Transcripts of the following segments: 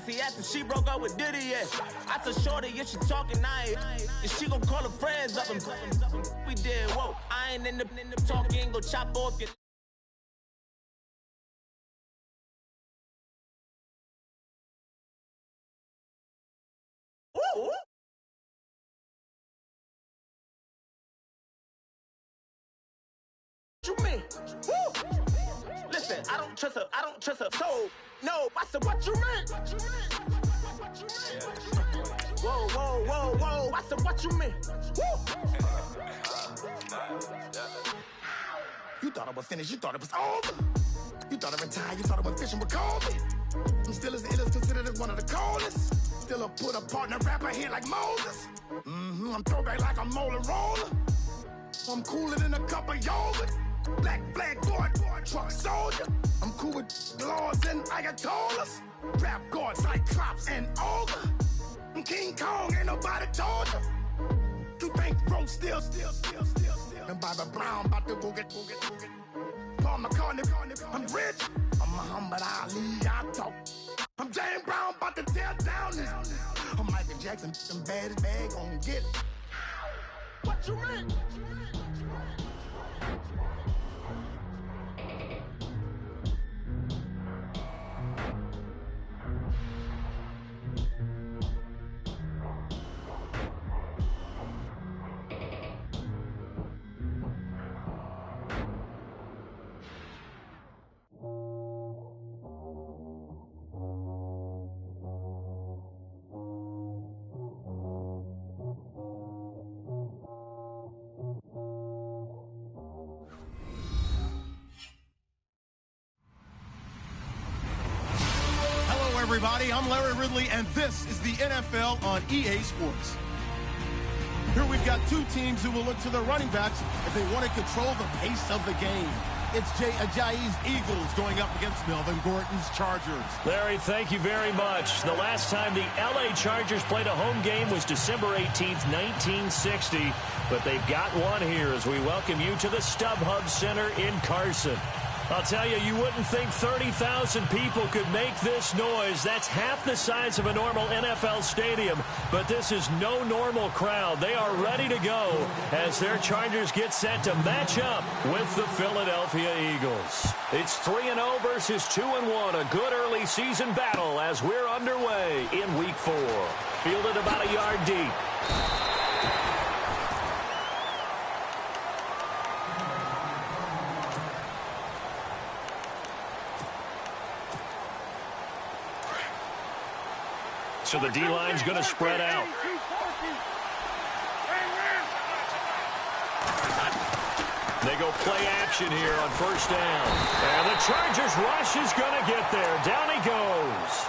He asked if she broke up with Diddy yet. I told Shorty if she talking, and she gon' call her friends up and we did, whoa. I ain't in the talking, go chop off your... Ooh. What you mean? Woo. Listen, I don't trust her. So, no, I said, what you mean? Whoa. I said, what you mean? Woo. You thought I was finished, you thought it was over. You thought I retired, you thought I went fishing with Kobe. I'm still as ill as considered as one of the coldest. Still a put a partner rapper here like Moses. I'm throwback like a molar roller. I'm cooler than a cup of yogurt. Black flag boy, truck soldier. I'm cool with laws and Ayatollahs. Rap god, Cyclops and Ogre. I'm King Kong, ain't nobody told you. You think Rome still. And Bobby Brown about to go get. Paul McCartney, I'm rich. I'm Muhammad Ali, I talk. I'm James Brown, about to tear down this. I'm Michael Jackson, them bad as bad, gon' get it. What you mean? Everybody, I'm Larry Ridley, and this is the NFL on EA Sports. Here we've got two teams who will look to their running backs if they want to control the pace of the game. It's Jay Ajayi's Eagles going up against Melvin Gordon's Chargers. Larry, thank you very much. The last time the LA Chargers played a home game was December 18th, 1960. But they've got one here as we welcome you to the StubHub Center in Carson. I'll tell you, you wouldn't think 30,000 people could make this noise. That's half the size of a normal NFL stadium. But this is no normal crowd. They are ready to go as their Chargers get set to match up with the Philadelphia Eagles. It's 3-0 versus 2-1. A good early season battle as we're underway in Week 4. Fielded about a yard deep. So the D-line's going to spread out. They go play action here on first down. And the Chargers rush is going to get there. Down he goes.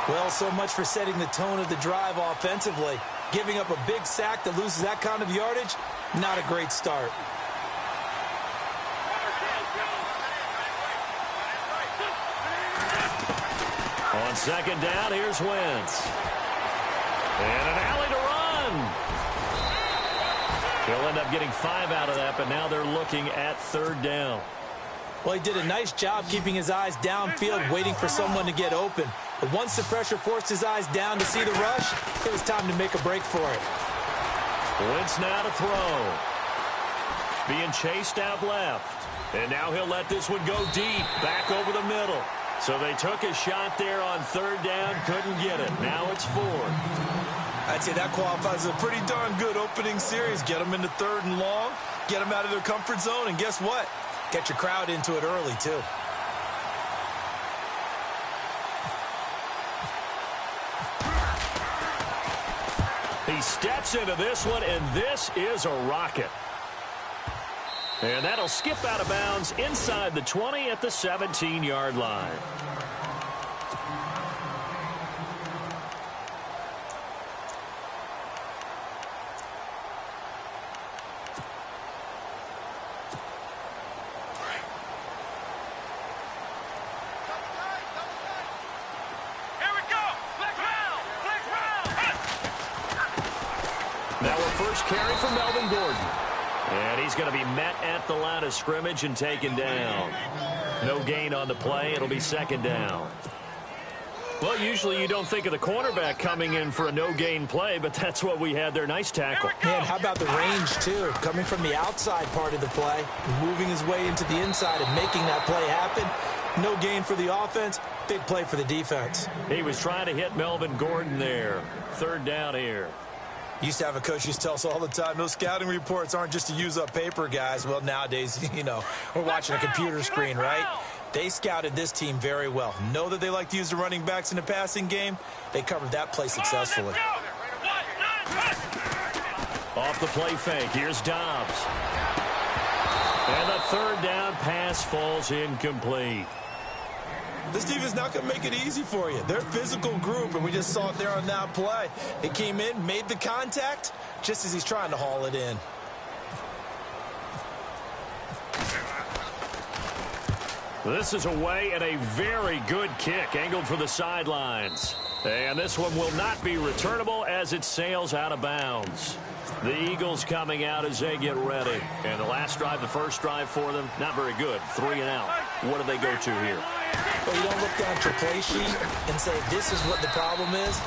Well, so much for setting the tone of the drive offensively. Giving up a big sack that loses that kind of yardage, not a great start. On second down, here's Wentz. And an alley to run. He'll end up getting 5 out of that, but now they're looking at third down. Well, he did a nice job keeping his eyes downfield, waiting for someone to get open. But once the pressure forced his eyes down to see the rush, it was time to make a break for it. Wentz now to throw. Being chased out left. And now he'll let this one go deep, back over the middle. So they took a shot there on third down, couldn't get it. Now it's fourth. I'd say that qualifies as a pretty darn good opening series. Get them into third and long, get them out of their comfort zone, and guess what? Get your crowd into it early, too. He steps into this one, and this is a rocket. And that'll skip out of bounds inside the 20 at the 17-yard line. Now a first carry for Melvin Gordon. And he's going to be met at the line of scrimmage and taken down. No gain on the play. It'll be second down. Well, usually you don't think of the cornerback coming in for a no-gain play, but that's what we had there. Nice tackle. Man, how about the range, too? Coming from the outside part of the play, moving his way into the inside and making that play happen. No gain for the offense, big play for the defense. He was trying to hit Melvin Gordon there. Third down here. Used to have a coach who used to tell us all the time, those scouting reports aren't just to use up paper, guys. Well, nowadays, you know, we're watching a computer screen, right? They scouted this team very well. Know that they like to use the running backs in the passing game. They covered that play successfully. Off the play fake, here's Dobbs. And the third down pass falls incomplete. This defense not going to make it easy for you. They're a physical group, and we just saw it there on that play. It came in, made the contact, just as he's trying to haul it in. This is away and a very good kick, angled for the sidelines. And this one will not be returnable as it sails out of bounds. The Eagles coming out as they get ready. And the last drive, the first drive for them, not very good. 3 and out. What do they go to here? Well, you don't look down at your play sheet and say, this is what the problem is.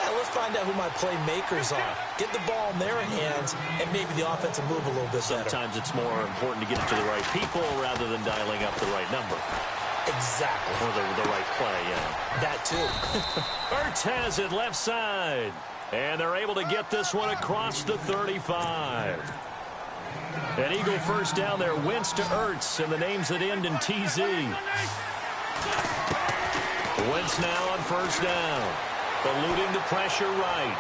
Let's find out who my playmakers are. Get the ball in their hands, and maybe the offense will move a little bit better. Sometimes it's more important to get it to the right people rather than dialing up the right number. Exactly. Or the right play, yeah. That too. Ertz has it left side. And they're able to get this one across the 35. An Eagle first down there. Wentz to Ertz, and the names that end in TZ. Wentz now on first down. Eluding the pressure right.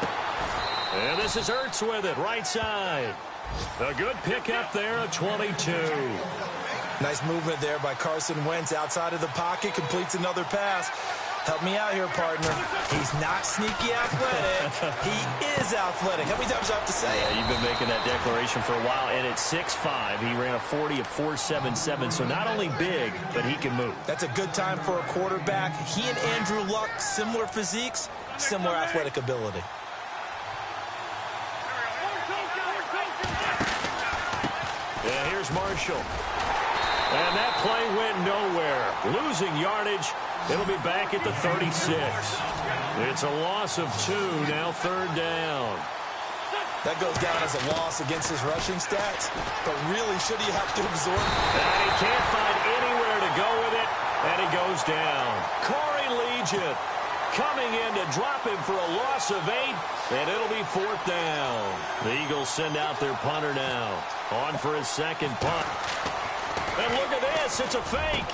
And this is Ertz with it, right side. A good pickup there, a 22. Nice movement there by Carson Wentz outside of the pocket, completes another pass. Help me out here, partner. He's not sneaky athletic. He is athletic. How many times do I have to say it? Yeah, you've been making that declaration for a while, and at 6'5", he ran a 40 of 4.77, so not only big, but he can move. That's a good time for a quarterback. He and Andrew Luck, similar physiques, similar athletic ability. And here's Marshall. And that play went nowhere. Losing yardage. It'll be back at the 36. It's a loss of 2, now third down. That goes down as a loss against his rushing stats, but really should he have to absorb? And he can't find anywhere to go with it, and he goes down. Corey Legion coming in to drop him for a loss of 8, and it'll be fourth down. The Eagles send out their punter now. On for his second punt. And look at this, it's a fake.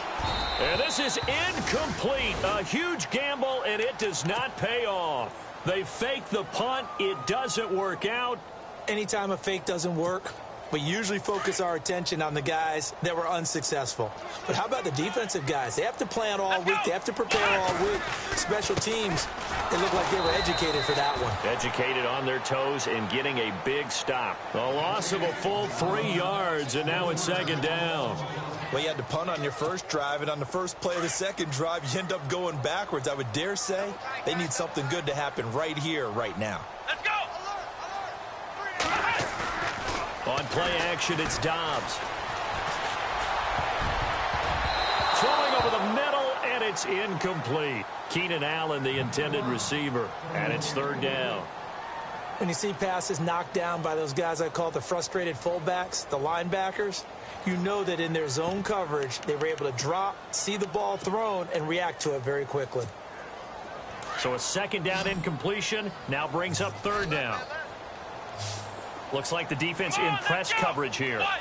And this is incomplete. A huge gamble, and it does not pay off. They fake the punt. It doesn't work out. Anytime a fake doesn't work, we usually focus our attention on the guys that were unsuccessful. But how about the defensive guys? They have to plan all week. They have to prepare all week. Special teams, they look like they were educated for that one. Educated on their toes and getting a big stop. A loss of a full 3 yards, and now it's second down. Well, you had to punt on your first drive, and on the first play of the second drive, you end up going backwards. I would dare say they need something good to happen right here, right now. Let's go! On play action, it's Dobbs. Throwing over the middle, and it's incomplete. Keenan Allen, the intended receiver, and it's third down. When you see passes knocked down by those guys I call the frustrated fullbacks, the linebackers, you know that in their zone coverage, they were able to drop, see the ball thrown, and react to it very quickly. So a second down incompletion now brings up third down. Looks like the defense in press coverage here. Out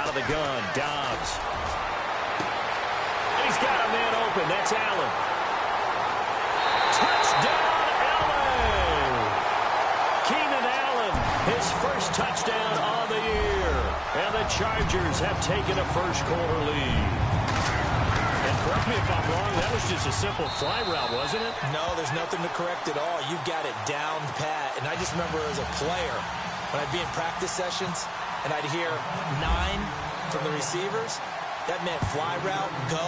of the gun, Dobbs. And he's got a man open. That's Allen. Touchdown, Allen! Keenan Allen, his first touchdown on the year. And the Chargers have taken a first-quarter lead. And correct me if I'm wrong, that was just a simple fly route, wasn't it? No, there's nothing to correct at all. You've got it down pat. And I just remember as a player, when I'd be in practice sessions, and I'd hear 9 from the receivers, that meant fly route, go,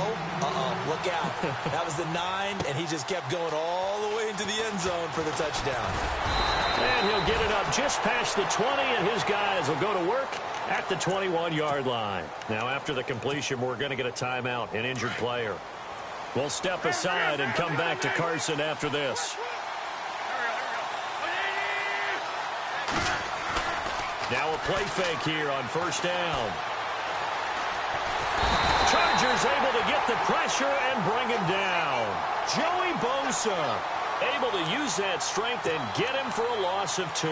look out. That was the 9, and he just kept going all the way into the end zone for the touchdown. And he'll get it up just past the 20, and his guys will go to work at the 21-yard line. Now, after the completion, we're going to get a timeout, an injured player. We'll step aside and come back to Carson after this. Now a play fake here on first down. Chargers able to get the pressure and bring him down. Joey Bosa able to use that strength and get him for a loss of 2.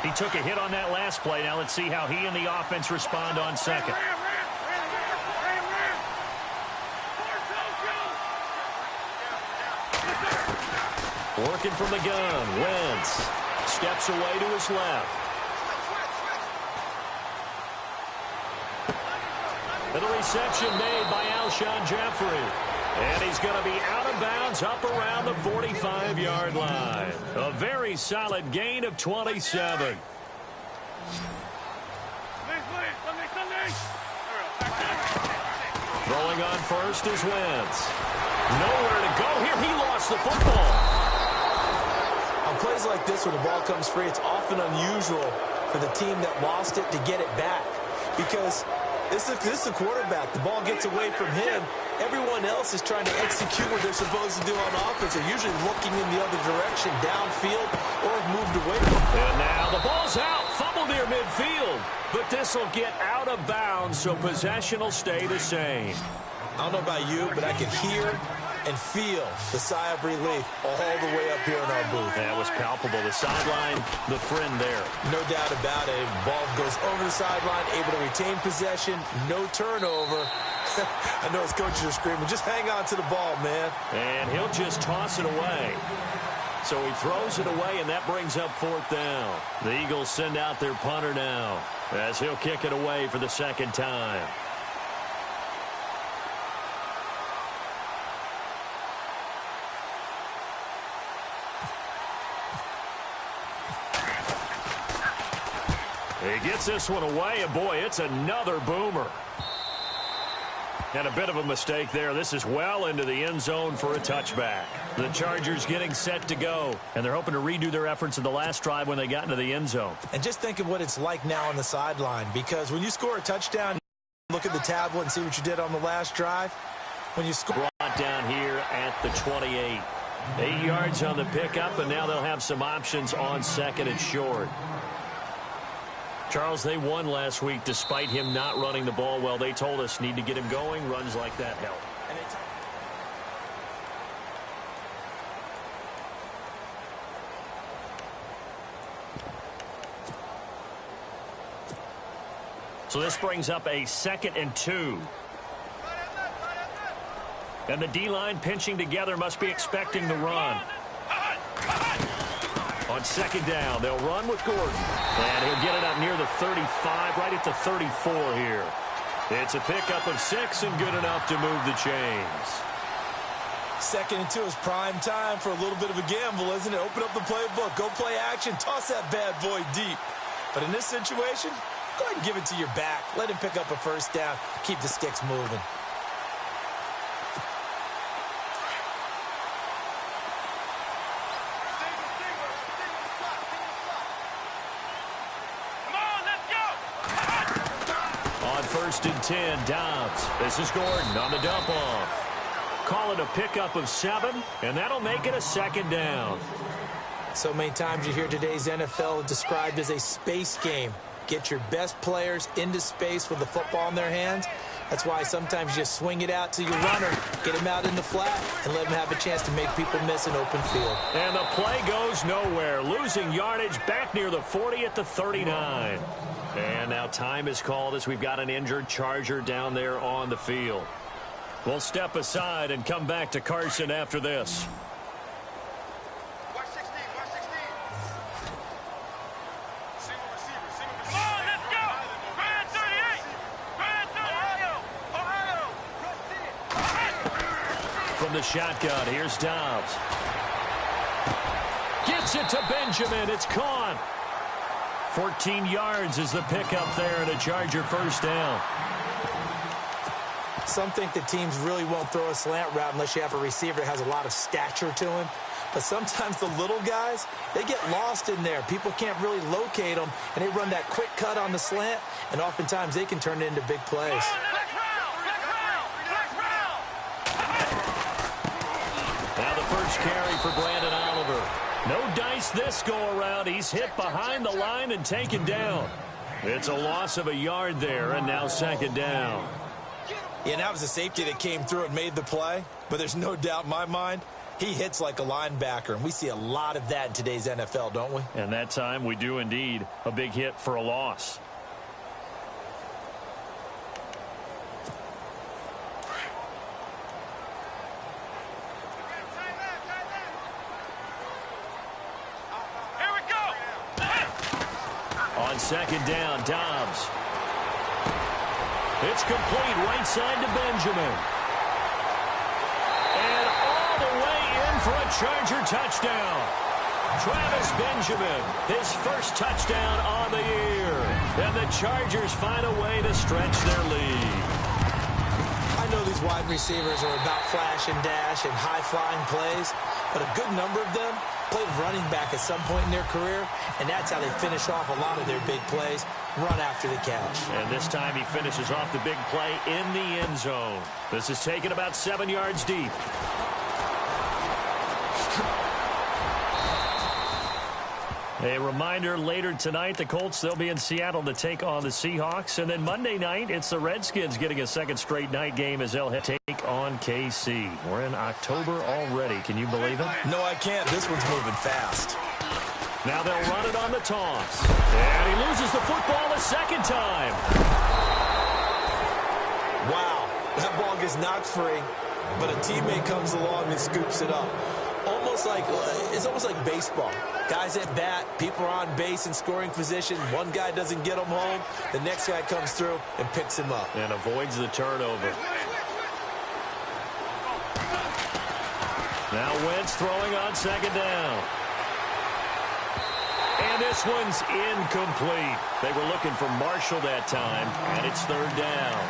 He took a hit on that last play. Now let's see how he and the offense respond on second. Working from the gun, Wentz steps away to his left. And the reception made by Alshon Jeffrey. And he's going to be out of bounds up around the 45-yard line. A very solid gain of 27. Throwing on first is Wentz. Nowhere to go here. He lost the football. On plays like this where the ball comes free, it's often unusual for the team that lost it to get it back. Because this is a quarterback. The ball gets away from him. Everyone else is trying to execute what they're supposed to do on offense. They're usually looking in the other direction, downfield, or have moved away from it. And now the ball's out. Fumble near midfield. But this will get out of bounds, so possession will stay the same. I don't know about you, but I can hear and feel the sigh of relief all the way up here in our booth. That was palpable. The sideline, the friend there. No doubt about it. Ball goes over the sideline, able to retain possession, no turnover. I know his coaches are screaming, just hang on to the ball, man. And he'll just toss it away. So he throws it away, and that brings up 4th down. The Eagles send out their punter now as he'll kick it away for the second time. He gets this one away, and boy, it's another boomer. And a bit of a mistake there. This is well into the end zone for a touchback. The Chargers getting set to go, and they're hoping to redo their efforts in the last drive when they got into the end zone. And just think of what it's like now on the sideline, because when you score a touchdown, look at the tablet and see what you did on the last drive. When you score brought down here at the 28. 8 yards on the pickup, and now they'll have some options on second and short. Charles, they won last week despite him not running the ball well. They told us need to get him going. Runs like that help. So this brings up a 2nd and 2. And the D-line pinching together must be expecting the run. On second down, they'll run with Gordon. And he'll get it up near the 35, right at the 34 here. It's a pickup of 6 and good enough to move the chains. 2nd and 2 is prime time for a little bit of a gamble, isn't it? Open up the playbook, go play action, toss that bad boy deep. But in this situation, go ahead and give it to your back. Let him pick up a first down, keep the sticks moving. First and 10, Dobbs. This is Gordon on the dump off. Call it a pickup of 7, and that'll make it a 2nd down. So many times you hear today's NFL described as a space game. Get your best players into space with the football in their hands. That's why sometimes you just swing it out to your runner, get him out in the flat, and let him have a chance to make people miss an open field. And the play goes nowhere. Losing yardage back near the 40 at the 39. And now time is called as we've got an injured Charger down there on the field. We'll step aside and come back to Carson after this. From the shotgun, here's Dobbs. Gets it to Benjamin. It's caught. 14 yards is the pickup there and a Charger first down. Some think that teams really won't throw a slant route unless you have a receiver that has a lot of stature to him. But sometimes the little guys, they get lost in there. People can't really locate them, and they run that quick cut on the slant, and oftentimes they can turn it into big plays. Now the first carry for Brandon Oliver. No dice this go-around. He's hit behind the line and taken down. It's a loss of a yard there, and now second down. Yeah, and that was a safety that came through and made the play, but there's no doubt in my mind, he hits like a linebacker, and we see a lot of that in today's NFL, don't we? And that time we do indeed. A big hit for a loss. Here we go. On second down, Dobbs. It's complete right side to Benjamin. And all the way in for a Charger touchdown. Travis Benjamin, his first touchdown on the year. And the Chargers find a way to stretch their lead. I know these wide receivers are about flash and dash and high-flying plays, but a good number of them played running back at some point in their career, and that's how they finish off a lot of their big plays, run after the catch. And this time he finishes off the big play in the end zone. This is taken about 7 yards deep. A reminder, later tonight, the Colts, they'll be in Seattle to take on the Seahawks. And then Monday night, it's the Redskins getting a second straight night game as they'll take on KC. We're in October already. Can you believe it? No, I can't. This one's moving fast. Now they'll run it on the toss. And he loses the football a second time. Wow, that ball gets knocked free, but a teammate comes along and scoops it up. It's almost like baseball. Guys at bat, people are on base in scoring position. One guy doesn't get him home. The next guy comes through and picks him up. And avoids the turnover. Now Wentz throwing on second down. And this one's incomplete. They were looking for Marshall that time, and it's third down.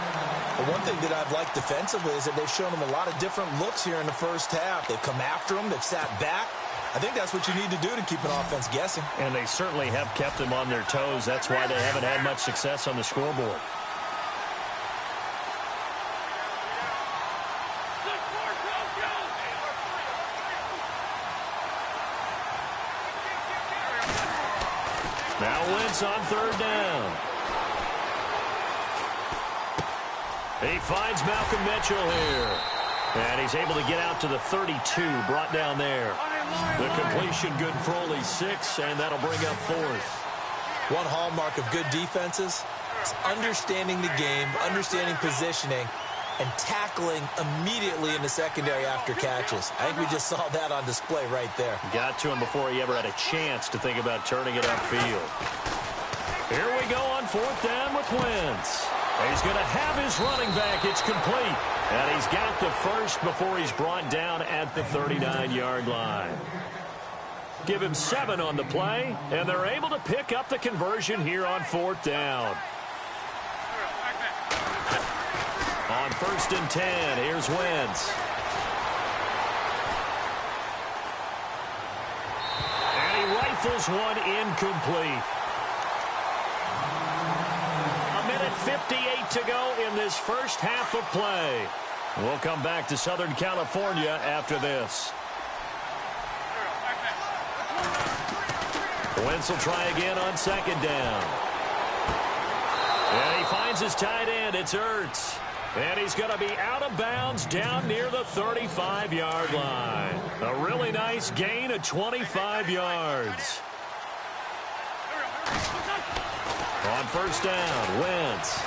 Well, one thing that I've liked defensively is that they've shown them a lot of different looks here in the first half. They've come after them. They've sat back. I think that's what you need to do to keep an offense guessing. And they certainly have kept them on their toes. That's why they haven't had much success on the scoreboard. Now Wentz on third down. He finds Malcolm Mitchell here. And he's able to get out to the 32, brought down there. The completion good for only 6, and that'll bring up fourth. One hallmark of good defenses is understanding the game, understanding positioning, and tackling immediately in the secondary after catches. I think we just saw that on display right there. Got to him before he ever had a chance to think about turning it upfield. Here we go on fourth down with Wentz. He's going to have his running back. It's complete. And he's got the first before he's brought down at the 39-yard line. Give him 7 on the play, and they're able to pick up the conversion here on fourth down. On 1st and 10, here's Wentz. And he rifles one incomplete. 1:58 to go in this first half of play. We'll come back to Southern California after this. Wentz will try again on second down. And he finds his tight end. It's Ertz. And he's going to be out of bounds down near the 35-yard line. A really nice gain of 25 yards. On first down, Wentz.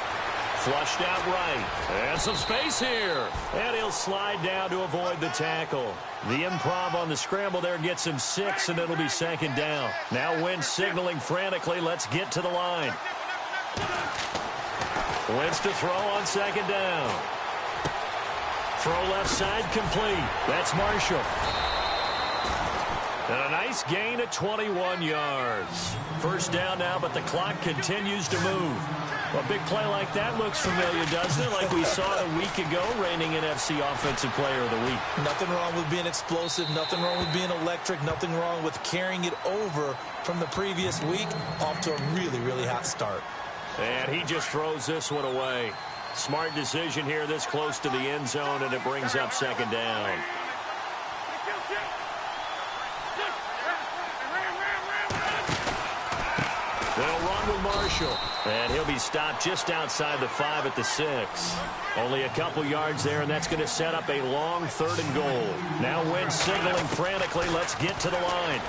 Flushed out right. And some space here. And he'll slide down to avoid the tackle. The improv on the scramble there gets him 6, and it'll be second down. Now Wentz signaling frantically, let's get to the line. Wentz to throw on second down. Throw left side complete. That's Marshall. And a nice gain of 21 yards. First down now, but the clock continues to move. Well, a big play like that looks familiar, doesn't it? Like we saw it a week ago, reigning NFC Offensive Player of the Week. Nothing wrong with being explosive, nothing wrong with being electric, nothing wrong with carrying it over from the previous week off to a really, really hot start. And he just throws this one away. Smart decision here this close to the end zone, and it brings up second down. They'll run with Marshall, and he'll be stopped just outside the 5 at the 6. Only a couple yards there, and that's going to set up a long 3rd and goal. Now Wentz signaling frantically, let's get to the line.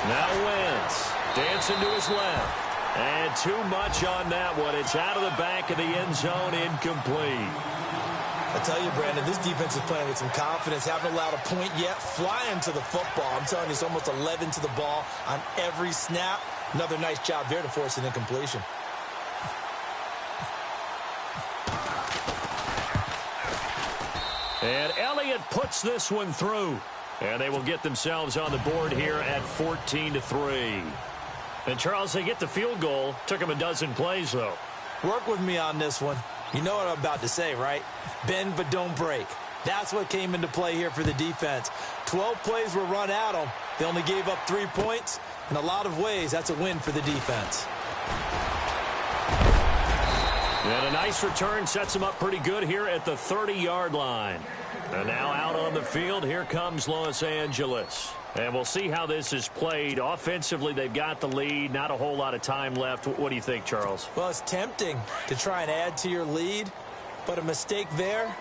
Now Wentz dancing to his left. And too much on that one. It's out of the back of the end zone, incomplete. I tell you, Brandon, this defense is playing with some confidence. Haven't allowed a point yet. Flying to the football. I'm telling you, it's almost 11 to the ball on every snap. Another nice job there to force an incompletion. And Elliott puts this one through. And they will get themselves on the board here at 14-3. And, Charles, they get the field goal. Took them a dozen plays, though. Work with me on this one. You know what I'm about to say, right? Bend but don't break. That's what came into play here for the defense. 12 plays were run at them. They only gave up 3 points. In a lot of ways, that's a win for the defense. And a nice return sets them up pretty good here at the 30-yard line. And now out on the field, here comes Los Angeles. And we'll see how this is played. Offensively, they've got the lead. Not a whole lot of time left. What do you think, Charles? Well, it's tempting to try and add to your lead, but a mistake there,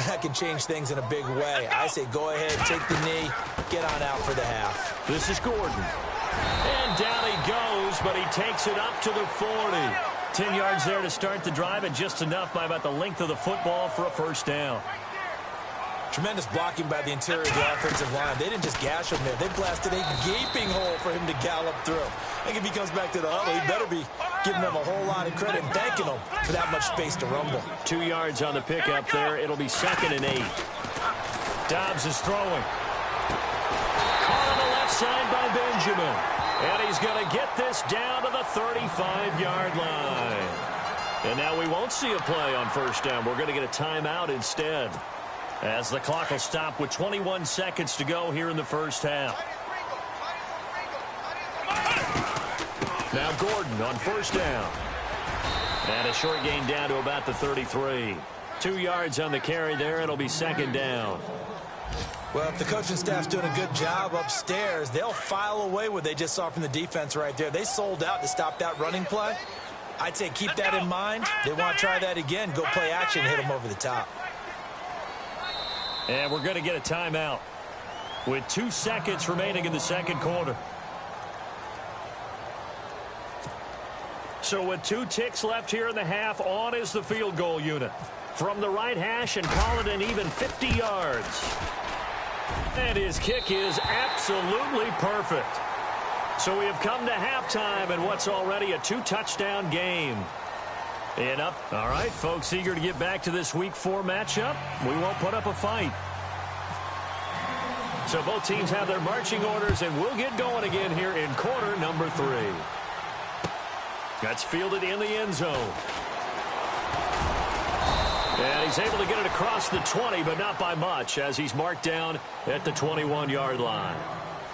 that can change things in a big way. I say go ahead, take the knee, get on out for the half. This is Gordon. And down he goes, but he takes it up to the 40. 10 yards there to start the drive, and just enough by about the length of the football for a first down. Tremendous blocking by the interior of the offensive line. They didn't just gash him there. They blasted a gaping hole for him to gallop through. I think if he comes back to the huddle, he better be giving them a whole lot of credit and thanking them for that much space to rumble. 2 yards on the pickup there. It'll be 2nd and 8. Dobbs is throwing. Caught on the left side by Benjamin. And he's going to get this down to the 35-yard line. And now we won't see a play on first down. We're going to get a timeout instead, as the clock will stop with 21 seconds to go here in the first half. Now Gordon on first down. And a short gain down to about the 33. 2 yards on the carry there. It'll be 2nd down. Well, if the coaching staff's doing a good job upstairs, they'll file away what they just saw from the defense right there. They sold out to stop that running play. I'd say keep that in mind. They want to try that again. Go play action, hit them over the top. And we're going to get a timeout with 2 seconds remaining in the second quarter. So with 2 ticks left here in the half, on is the field goal unit. From the right hash, and call it an even 50 yards. And his kick is absolutely perfect. So we have come to halftime in what's already a 2-touchdown game. And up. All right, folks, eager to get back to this Week 4 matchup. We won't put up a fight. So both teams have their marching orders, and we'll get going again here in quarter number 3. That's fielded in the end zone. And he's able to get it across the 20, but not by much, as he's marked down at the 21-yard line.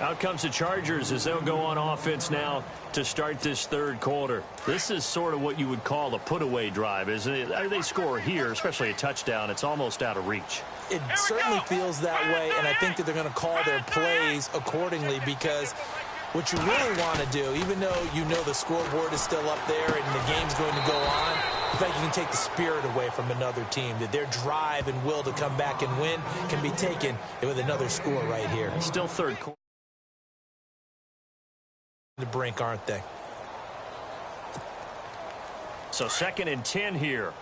Out comes the Chargers as they'll go on offense now to start this third quarter. This is sort of what you would call a put-away drive, isn't it? They score here, especially a touchdown. It's almost out of reach. It certainly feels that way, and I think that they're going to call their plays accordingly, because what you really want to do, even though you know the scoreboard is still up there and the game's going to go on, in fact, you can take the spirit away from another team, that their drive and will to come back and win can be taken with another score right here. Still third quarter. The brink, aren't they? So 2nd and 10 here.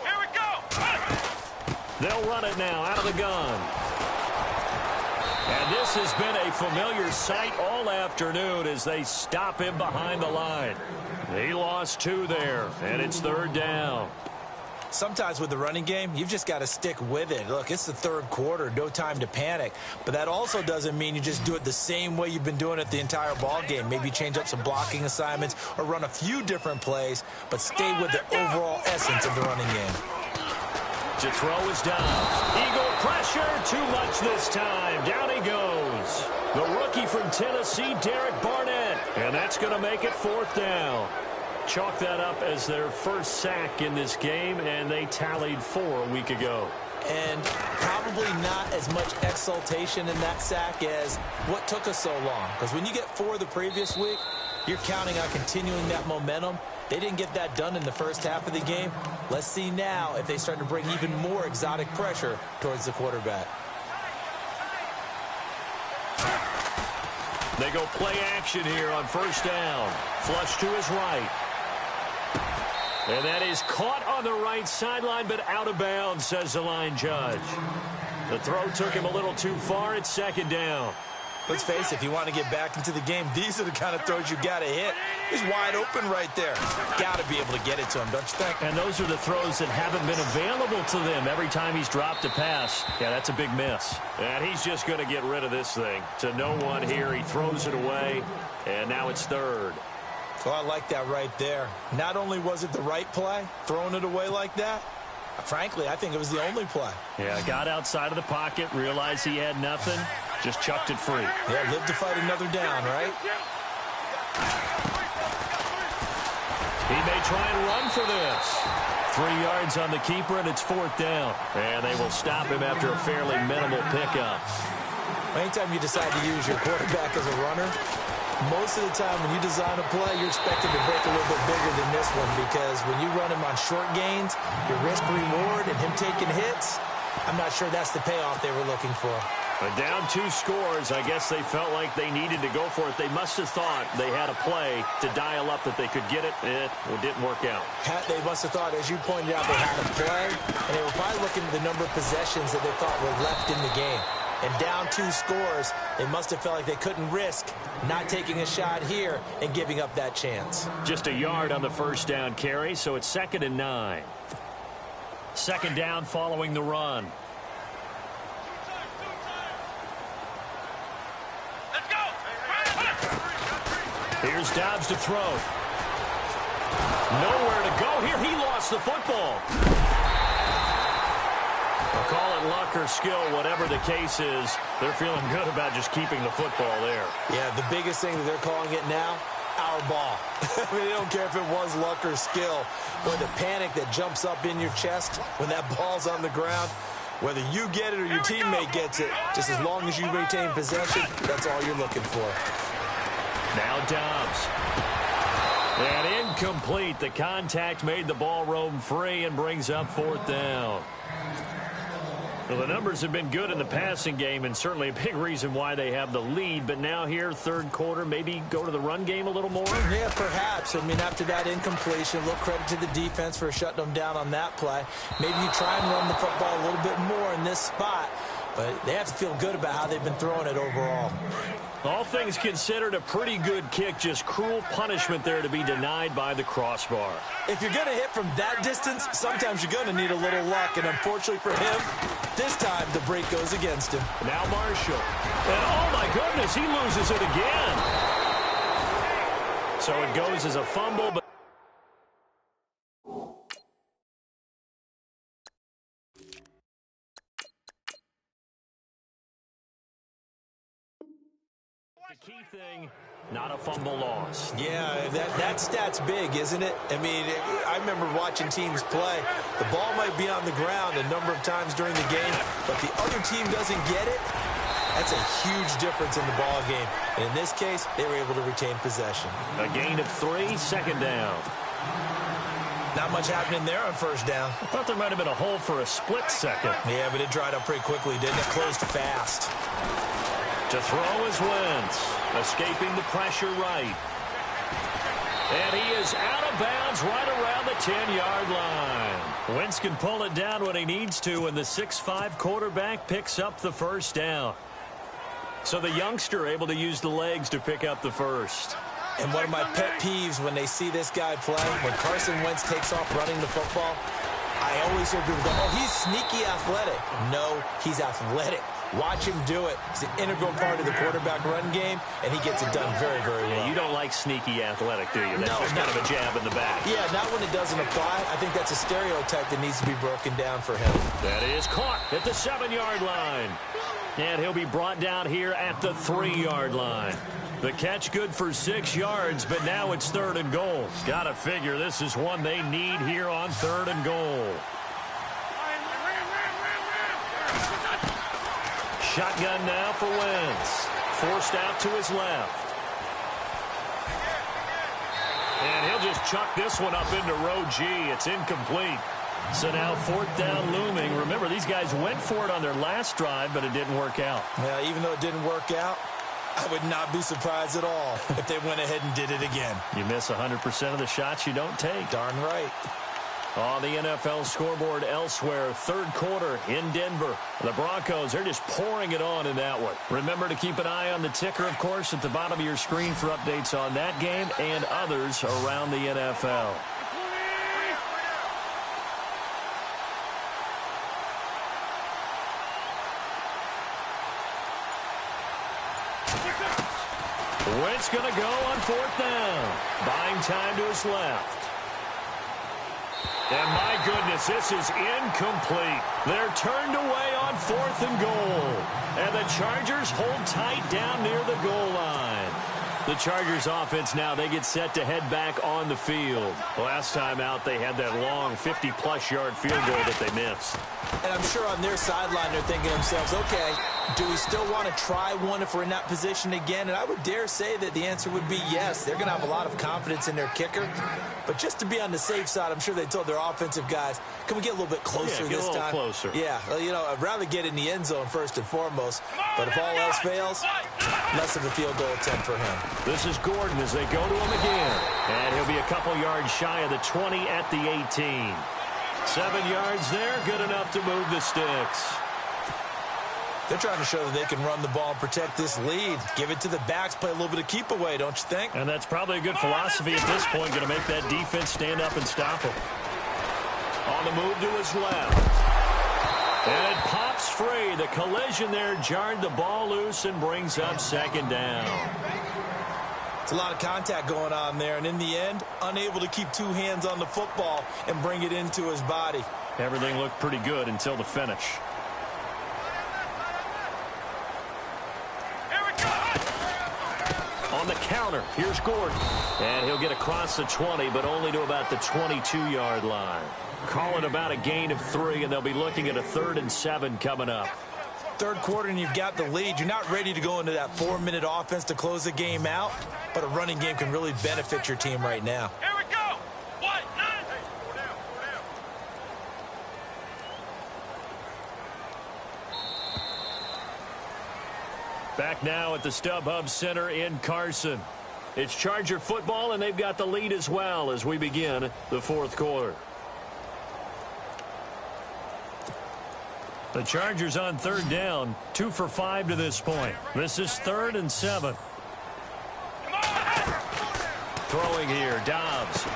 Here we go. They'll run it now out of the gun. And this has been a familiar sight all afternoon as they stop him behind the line. He lost 2 there, and it's 3rd down. Sometimes with the running game, you've just got to stick with it. Look, it's the third quarter, no time to panic. But that also doesn't mean you just do it the same way you've been doing it the entire ball game. Maybe change up some blocking assignments or run a few different plays, but stay with the overall essence of the running game. To throw is down. Eagle pressure, too much this time. Down he goes. The rookie from Tennessee, Derek Barnett. And that's going to make it 4th down. Chalk that up as their first sack in this game, and they tallied 4 a week ago. And probably not as much exultation in that sack as what took us so long. Because when you get 4 the previous week, you're counting on continuing that momentum. They didn't get that done in the first half of the game. Let's see now if they start to bring even more exotic pressure towards the quarterback. They go play action here on 1st down. Flush to his right. And that is caught on the right sideline, but out of bounds, says the line judge. The throw took him a little too far. It's 2nd down. Let's face it, if you want to get back into the game, these are the kind of throws you got to hit. He's wide open right there. Got to be able to get it to him, don't you think? And those are the throws that haven't been available to them every time he's dropped a pass. Yeah, that's a big miss. And he's just going to get rid of this thing. To no one here, he throws it away, and now it's 3rd. So I like that right there. Not only was it the right play, throwing it away like that, frankly, I think it was the only play. Yeah, got outside of the pocket, realized he had nothing, just chucked it free. Yeah, live to fight another down, right? He may try and run for this. 3 yards on the keeper, and it's 4th down. And they will stop him after a fairly minimal pickup. Anytime you decide to use your quarterback as a runner, most of the time when you design a play, you're expected to break a little bit bigger than this one, because when you run him on short gains, your risk-reward and him taking hits, I'm not sure that's the payoff they were looking for. But down 2 scores, I guess they felt like they needed to go for it. They must have thought they had a play to dial up that they could get it. It didn't work out. They must have thought, as you pointed out, they had a play, and they were probably looking at the number of possessions that they thought were left in the game. And down 2 scores, they must have felt like they couldn't risk not taking a shot here and giving up that chance. Just a yard on the 1st down carry, so it's 2nd and 9. 2nd down following the run. Let's go. Here's Dobbs to throw. Nowhere to go here. He lost the football. Call it luck or skill, whatever the case is, they're feeling good about just keeping the football there. Yeah, the biggest thing that they're calling it now, our ball. I mean, they don't care if it was luck or skill, or the panic that jumps up in your chest when that ball's on the ground. Whether you get it or your teammate gets it, just as long as you retain possession, that's all you're looking for. Now Dobbs. And incomplete. The contact made the ball roam free and brings up 4th down. Well, the numbers have been good in the passing game, and certainly a big reason why they have the lead. But now here, 3rd quarter, maybe go to the run game a little more? Yeah, perhaps. I mean, after that incompletion, a little credit to the defense for shutting them down on that play. Maybe you try and run the football a little bit more in this spot, but they have to feel good about how they've been throwing it overall. All things considered, a pretty good kick. Just cruel punishment there to be denied by the crossbar. If you're going to hit from that distance, sometimes you're going to need a little luck. And unfortunately for him, this time the break goes against him. Now Marshall. And oh my goodness, he loses it again. So it goes as a fumble, but key thing, not a fumble loss. Yeah, that stat's big, isn't it? I mean, I remember watching teams play. The ball might be on the ground a number of times during the game, but the other team doesn't get it. That's a huge difference in the ball game. And in this case, they were able to retain possession. A gain of 3, 2nd down. Not much happening there on 1st down. I thought there might have been a hole for a split second. Yeah, but it dried up pretty quickly, didn't it? Closed fast. To throw is Wentz, escaping the pressure right. And he is out of bounds right around the 10-yard line. Wentz can pull it down when he needs to, and the 6'5" quarterback picks up the 1st down. So the youngster able to use the legs to pick up the 1st. And one of my pet peeves when they see this guy play, when Carson Wentz takes off running the football, I always hear people go, oh, he's sneaky athletic. No, he's athletic. Watch him do it. It's an integral part of the quarterback run game, and he gets it done very, very well. You don't like sneaky athletic, do you? That's just kind of a jab in the back. Yeah, not when it doesn't apply. I think that's a stereotype that needs to be broken down for him. That is caught at the 7-yard line. And he'll be brought down here at the 3-yard line. The catch good for 6 yards, but now it's 3rd and goal. Got to figure this is one they need here on 3rd and goal. Shotgun now for Wentz. Forced out to his left. And he'll just chuck this one up into row G. It's incomplete. So now 4th down looming. Remember, these guys went for it on their last drive, but it didn't work out. Yeah, even though it didn't work out, I would not be surprised at all if they went ahead and did it again. You miss 100% of the shots you don't take. Darn right. On the NFL scoreboard elsewhere, 3rd quarter in Denver. The Broncos are just pouring it on in that one. Remember to keep an eye on the ticker, of course, at the bottom of your screen for updates on that game and others around the NFL. Wentz going to go on 4th down. Buying time to his left. And my goodness, this is incomplete. They're turned away on 4th and goal. And the Chargers hold tight down near the goal line. The Chargers offense now, they get set to head back on the field. Last time out, they had that long 50-plus yard field goal that they missed. And I'm sure on their sideline, they're thinking to themselves, okay, do we still want to try one if we're in that position again? And I would dare say that the answer would be yes. They're going to have a lot of confidence in their kicker. But just to be on the safe side, I'm sure they told their offensive guys, can we get a little bit closer this time? Get a little closer. Yeah, well, you know, I'd rather get in the end zone first and foremost. But if all else fails, less of a field goal attempt for him. This is Gordon as they go to him again. And he'll be a couple yards shy of the 20 at the 18. 7 yards there, good enough to move the sticks. They're trying to show that they can run the ball and protect this lead. Give it to the backs, play a little bit of keep away, don't you think? And that's probably a good philosophy at this point, going to make that defense stand up and stop him. On the move to his left. And it pops free. The collision there jarred the ball loose and brings up 2nd down. It's a lot of contact going on there, and in the end, unable to keep 2 hands on the football and bring it into his body. Everything looked pretty good until the finish. On the counter, here's Gordon. And he'll get across the 20, but only to about the 22-yard line. Calling about a gain of 3, and they'll be looking at a 3rd and 7 coming up. 3rd quarter, and you've got the lead. You're not ready to go into that 4-minute offense to close the game out, but a running game can really benefit your team right now. Here we go. 1, 9. Back now at the StubHub Center in Carson. It's Charger football, and they've got the lead as well as we begin the 4th quarter. The Chargers on 3rd down, 2 for 5 to this point. This is 3rd and 7. Throwing here, Dobbs.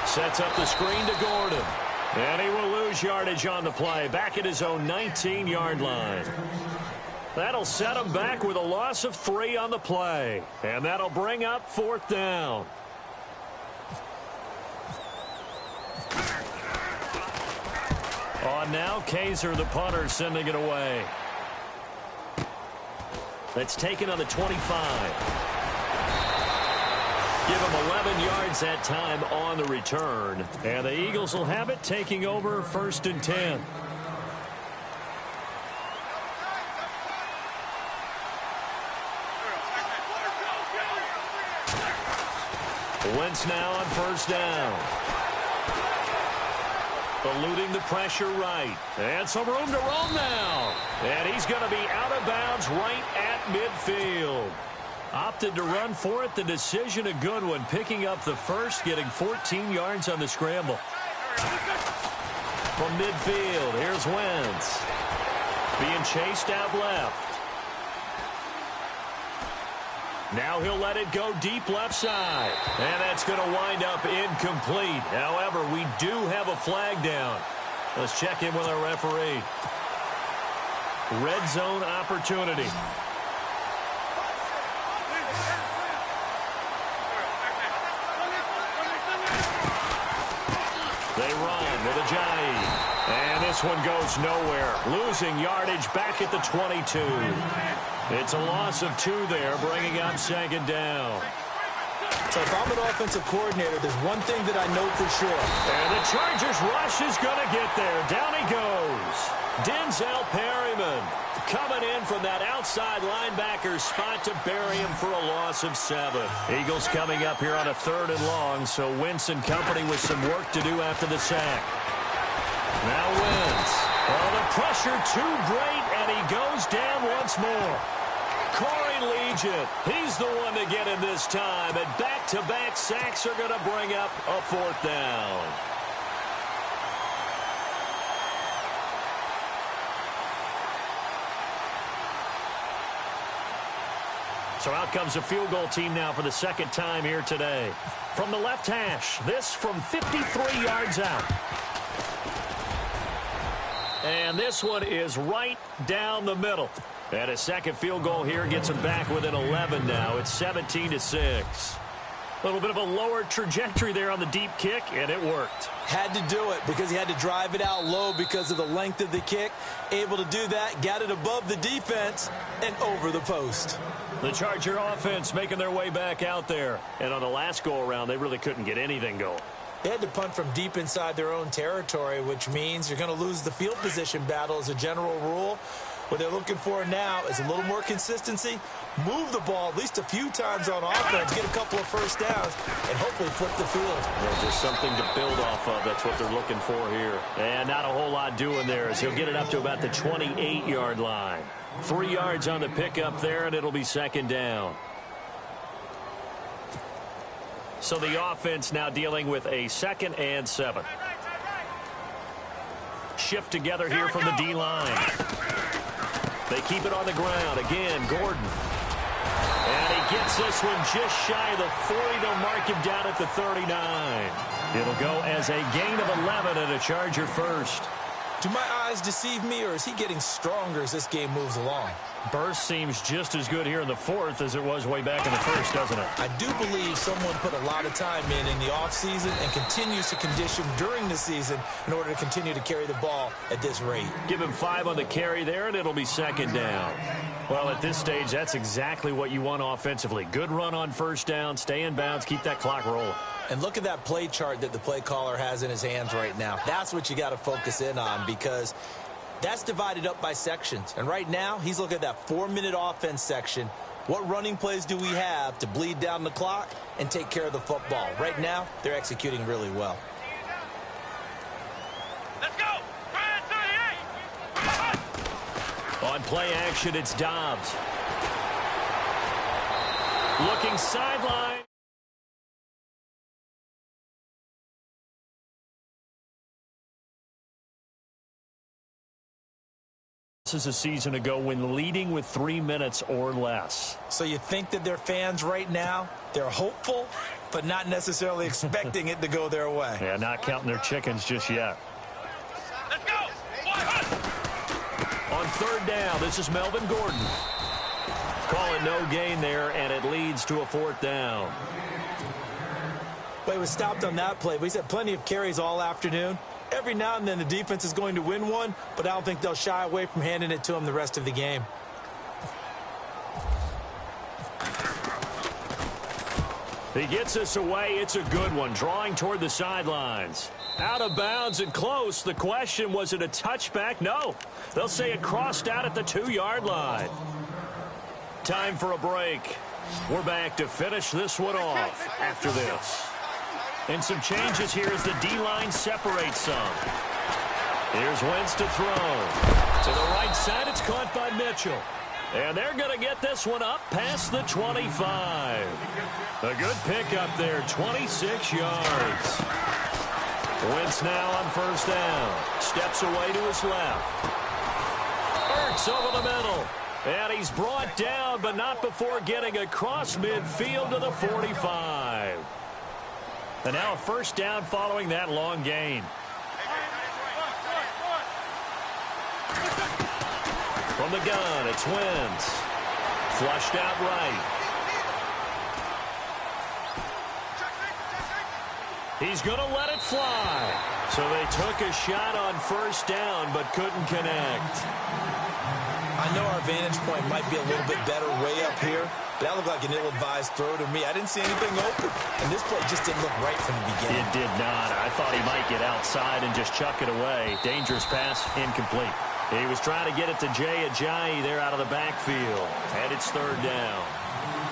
Sets up the screen to Gordon. And he will lose yardage on the play, back at his own 19-yard line. That'll set him back with a loss of 3 on the play. And that'll bring up 4th down. On now, Kaiser, the punter, sending it away. That's taken on the 25. Give him 11 yards that time on the return. And the Eagles will have it, taking over 1st and 10. Wentz now on 1st down. Eluding the pressure right. And some room to roam now. And he's going to be out of bounds right at midfield. Opted to run for it. The decision a good one. Picking up the first, getting 14 yards on the scramble. From midfield, here's Wentz. Being chased out left. Now he'll let it go deep left side. And that's going to wind up incomplete. However, we do have a flag down. Let's check in with our referee. Red zone opportunity. They run with Johnny. And this one goes nowhere. Losing yardage back at the 22. It's a loss of 2 there, bringing up second down. So if I'm an offensive coordinator, there's one thing that I know for sure. And the Chargers rush is going to get there. Down he goes. Denzel Perryman coming in from that outside linebacker spot to bury him for a loss of 7. Eagles coming up here on a 3rd and long, so Wentz and company with some work to do after the sack. Now Wentz. Oh, the pressure too great, and he goes down once more. Corey Legion, he's the one to get him this time, and back-to-back sacks are going to bring up a 4th down. So out comes a field goal team now for the 2nd time here today. From the left hash, this from 53 yards out. And this one is right down the middle. And a second field goal here gets him back within 11 now. It's 17-6. A little bit of a lower trajectory there on the deep kick, and it worked. Had to do it because he had to drive it out low because of the length of the kick. Able to do that, got it above the defense, and over the post. The Charger offense making their way back out there. And on the last go-around, they really couldn't get anything going. They had to punt from deep inside their own territory, which means you're going to lose the field position battle as a general rule. What they're looking for now is a little more consistency, move the ball at least a few times on offense, get a couple of first downs, and hopefully flip the field. Well, just something to build off of. That's what they're looking for here. And not a whole lot doing there as he'll get it up to about the 28-yard line. 3 yards on the pickup there, and it'll be 2nd down. So the offense now dealing with a 2nd and 7. Shift together here from the D-line. They keep it on the ground. Again, Gordon. And he gets this one just shy of the 40. They'll mark him down at the 39. It'll go as a gain of 11 and a Charger first. Do my eyes deceive me, or is he getting stronger as this game moves along? Burst seems just as good here in the 4th as it was way back in the 1st, doesn't it? I do believe someone put a lot of time in the offseason and continues to condition during the season in order to continue to carry the ball at this rate. Give him 5 on the carry there, and it'll be 2nd down. Well, at this stage, that's exactly what you want offensively. Good run on 1st down, stay in bounds, keep that clock rolling. And look at that play chart that the play caller has in his hands right now. That's what you got to focus in on because that's divided up by sections. And right now, he's looking at that 4-minute offense section. What running plays do we have to bleed down the clock and take care of the football? Right now, they're executing really well. Let's go! 38! On play action, it's Dobbs. Looking sideline. This is a season ago when leading with 3 minutes or less. So you think that their fans right now, they're hopeful, but not necessarily expecting it to go their way. Yeah, not counting their chickens just yet. Let's go! 100! On 3rd down, this is Melvin Gordon. Call it no gain there, and it leads to a 4th down. Well, he was stopped on that play, but he's had plenty of carries all afternoon. Every now and then the defense is going to win one, but I don't think they'll shy away from handing it to him the rest of the game. He gets this away. It's a good one. Drawing toward the sidelines. Out of bounds and close. The question, was it a touchback? No. They'll say it crossed out at the 2-yard line. Time for a break. We're back to finish this one off after this. And some changes here as the D-line separates some. Here's Wentz to throw. To the right side, it's caught by Mitchell. And they're going to get this one up past the 25. A good pickup there, 26 yards. Wentz now on 1st down. Steps away to his left. Ertz over the middle. And he's brought down, but not before getting across midfield to the 45. And now a 1st down following that long gain. From the gun, it's Wentz. Flushed out right. He's going to let it fly. So they took a shot on first down, but couldn't connect. I know our vantage point might be a little bit better way up here, but that looked like an ill-advised throw to me. I didn't see anything open, and this play just didn't look right from the beginning. It did not. I thought he might get outside and just chuck it away. Dangerous pass, incomplete. He was trying to get it to Jay Ajayi there out of the backfield, and it's third down.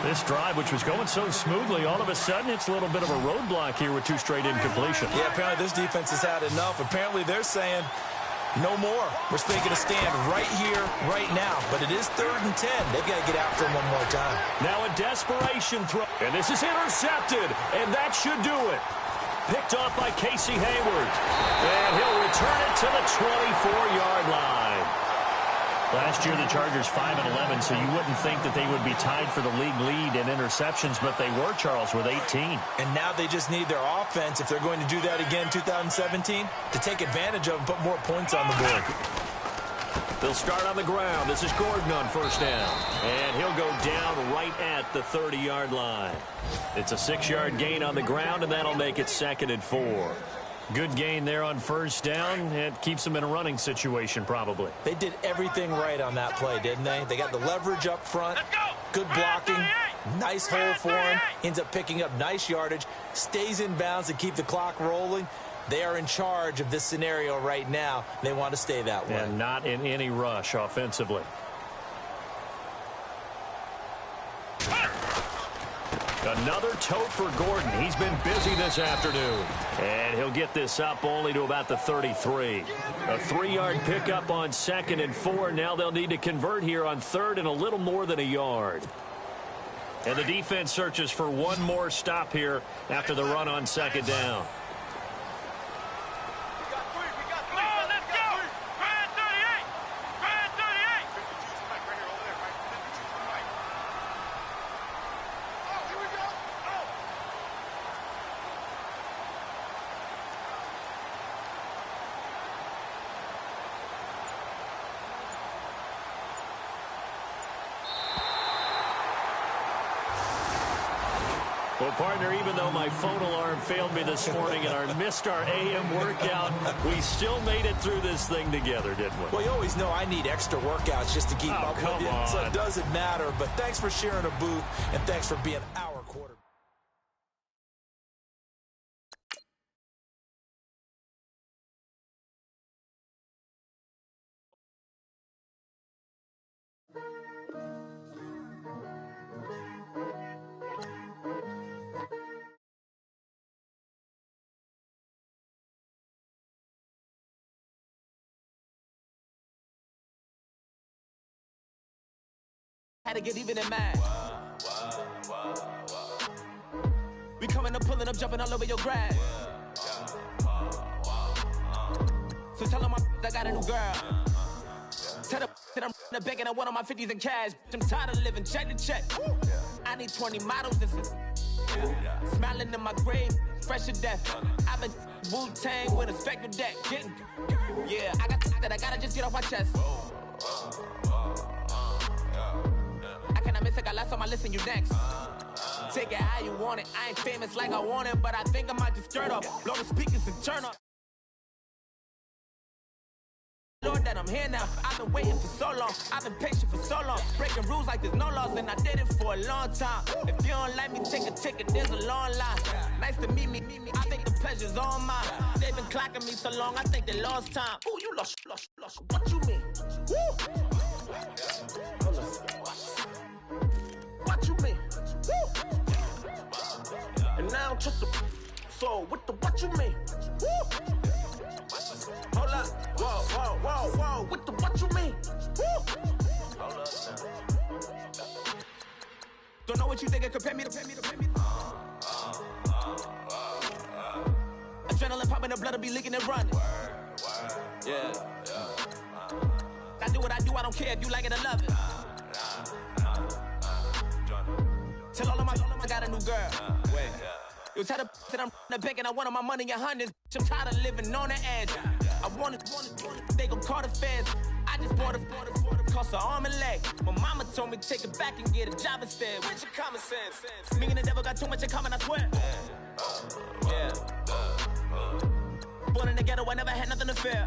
This drive, which was going so smoothly, all of a sudden it's a little bit of a roadblock here with 2 straight incompletions. Yeah, apparently this defense has had enough. Apparently they're saying no more. We're making a stand right here, right now. But it is 3rd and 10. They've got to get after him one more time. Now a desperation throw. And this is intercepted. And that should do it. Picked off by Casey Hayward. And he'll return it to the 24-yard line. Last year, the Chargers 5-11, so you wouldn't think that they would be tied for the league lead in interceptions, but they were, Charles, with 18. And now they just need their offense, if they're going to do that again in 2017, to take advantage of and put more points on the board. They'll start on the ground. This is Gordon on first down. And he'll go down right at the 30-yard line. It's a 6-yard gain on the ground, and that'll make it 2nd and 4. Good gain there on first down. It keeps them in a running situation, probably. They did everything right on that play, didn't they? They got the leverage up front, good blocking, nice hole for him, ends up picking up nice yardage, stays in bounds to keep the clock rolling. They are in charge of this scenario right now. They want to stay that way. And not in any rush offensively. Another tote for Gordon. He's been busy this afternoon. And he'll get this up only to about the 33. A 3-yard pickup on 2nd and 4. Now they'll need to convert here on 3rd and a little more than a yard. And the defense searches for one more stop here after the run on 2nd down. Well, partner, even though my phone alarm failed me this morning and I missed our AM workout, we still made it through this thing together, didn't we? Well, you always know I need extra workouts just to keep up with you, so it doesn't matter. But thanks for sharing a booth, and thanks for being our quarterback. Had to get even in mind. We coming up, pulling up, jumping all over your grass. So tell them I got a new girl. Tell them that I'm begging on one of my 50s in cash. I'm tired of living check to check. I need 20 models. This is smiling in my grave, fresh to death. I've been Wu-Tang with a spectral deck. Getting, yeah, I got that. I gotta just get off my chest. I cannot miss it, got last on my list and you next. Take it how you want it. I ain't famous like I want it, but I think I might just turn up. Blow the speakers and turn up. Lord, that I'm here now. I've been waiting for so long. I've been patient for so long. Breaking rules like there's no laws, and I did it for a long time. If you don't like me, take a ticket. There's a long line. Nice to meet me. I think the pleasure's all mine. They've been clocking me so long, I think they lost time. Ooh, you lost. What you mean? Woo! What you mean? Woo! And now I'm just a so with the what you mean? Woo! Hold up, whoa, with the what you mean? Woo! Hold up now. Don't know what you think, compare me to. Adrenaline popping, the blood will be leaking and running. Yeah. I do what I do, I don't care if you like it or love it. Tell all of my I got a new girl. Wait. You tell the that I'm the bank and I want all my money in hundreds. I'm tired of living on the edge. I want it, they gon' call the feds. I just bought a cost an arm and leg. My mama told me take it back and get a job instead. Where's your common sense? Me and the devil got too much in common, I swear. Yeah. Born in the ghetto, I never had nothing to fear.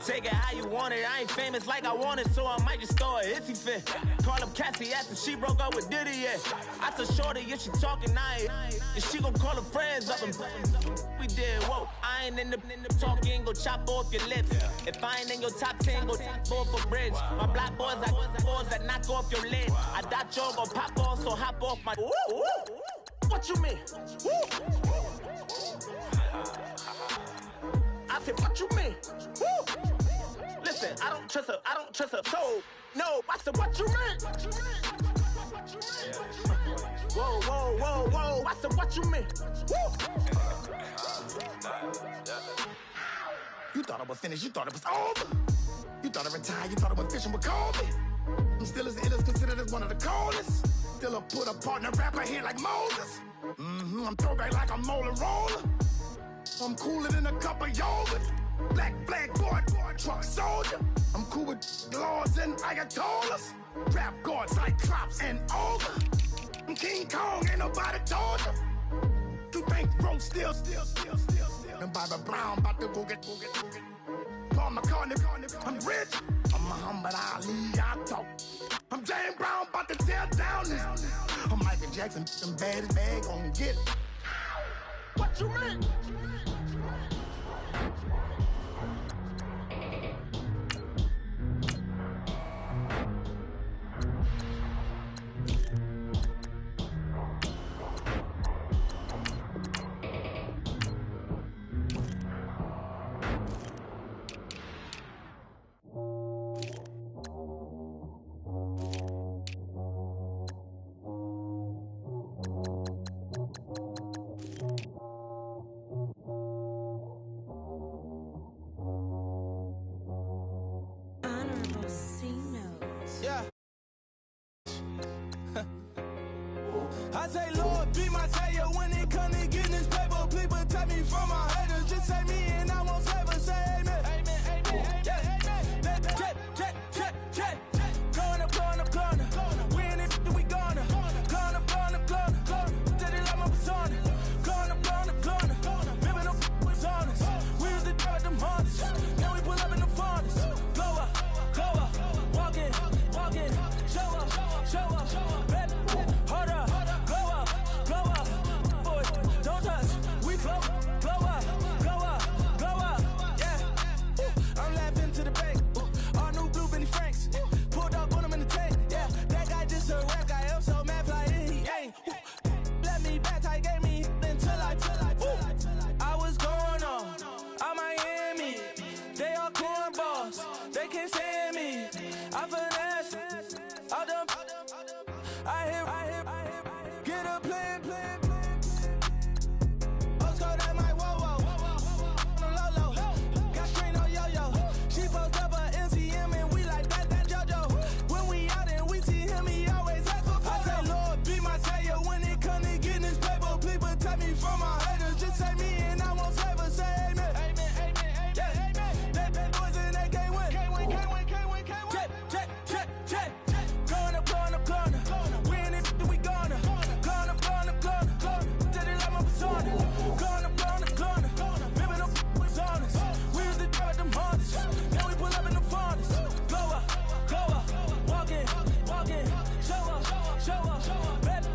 Take it how you want it. I ain't famous like I want it, so I might just throw it if he fit. Call up Cassie after she broke up with Diddy, yeah. I told Shorty if she talking, and she gon' call her friends up and we did, whoa. I ain't in the talking, go chop off your lips. If I ain't in your top 10, go top 4 for bridge. My black boys like boys that knock off your lid. I thought y'all gon' pop off, so hop off my. What you mean? I said, what you mean? Listen, I don't trust her, so no, I said, what you mean? Whoa, I said, what you mean? You thought it was finished, you thought it was over. You thought it retired, you thought it was fishing with Kobe. I'm still as ill as considered as one of the coldest. Still a put a partner rapper here like Moses. I'm throwback like a molar roller. I'm cooler than a cup of yogurt. Black flag boy, truck soldier. I'm cool with laws and ayatollahs. Rap god, cyclops and ogre. I'm King Kong, ain't nobody told you. You think road still. And Bobby Brown about to go get. Paul McCartney, I'm rich. I'm Muhammad Ali, I talk. I'm James Brown, about to tear down this. I'm Michael Jackson, them bad as bad, gon' get it. What you mean? I say, Lord, be my savior when it come to getting this paper. Please protect me from my haters. Just say me and I won't save her. Say amen. Amen. Check. Going up. We in it, we gonna. Going up. Did it like my persona. Going up. Living up was honest. We was the drive them hardest. Now we pull up in the farthest. Glow up. Walking. Show up. Baby, hold up. Glow up. Boy, don't touch. We glow up. Yeah. I'm laughing to the bank. All new blue Benny Franks. Pulled up on him in the tank. Yeah, that guy just a rap guy. I'm so mad, fly in, he ain't. Let me back, tight, gave me until I was going on. I'm Miami. They all cornballs. They can't stand me. I finesse. All them. I hit. Get a plan. Oscar, that my whoa. Low. Got strain on yo-yo. She post up a MCM and we like that JoJo. When we out and we see him, he always ask for photo. I say, Lord, be my savior when it come to getting this paper. Please protect me from my haters. Just say me and I won't save her. Say amen. Yeah. That boys and they can't win. Check. Going up. We in it, we gonna. Going up. Did it like my persona. Going up. Living up was honest. We was the drive them hardest. Now we pull up in the farthest. Glow up. Walking. Show up. Baby,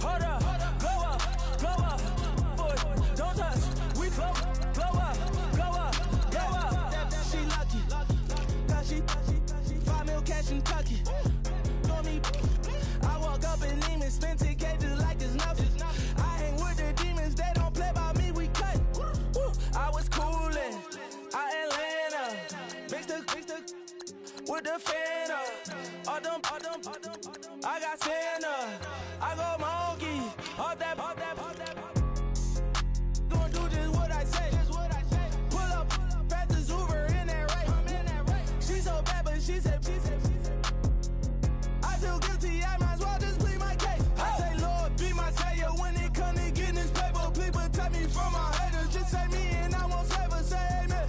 hold up. Glow up. Boy, don't touch. We glow up. Yeah. She lucky. Cause she 5 mil cash in Kentucky. Know me. I walk up in demons, spend 10K just like it's nothing. I hang with the demons, they don't play by me, we cut. I was coolin', out Atlanta, mixed with the Fanta. All them, I got Santa, I go monkey, all that. Gonna do just what I say. Pull up, pass the Uber in that race. She so bad, but she said. I feel guilty, I might as well just plead my case. I say, Lord, be my savior when it come to getting this paper. Please protect me from my haters. Just say me and I won't save her. Say amen.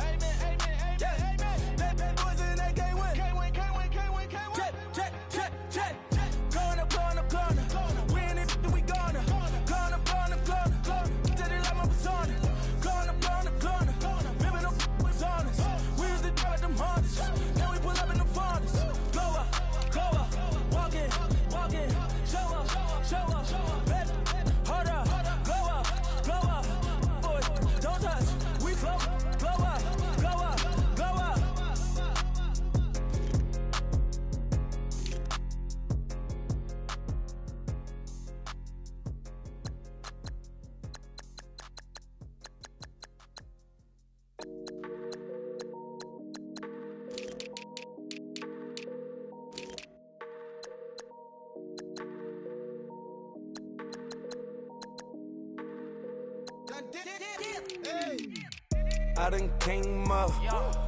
I done came up,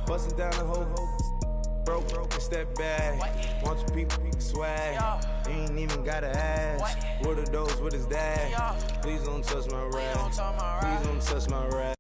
bustin' down the whole broke, it's that bad. Want your people swag, you ain't even gotta ask. What are those, what is that? Please don't touch my rap, please don't touch my rap.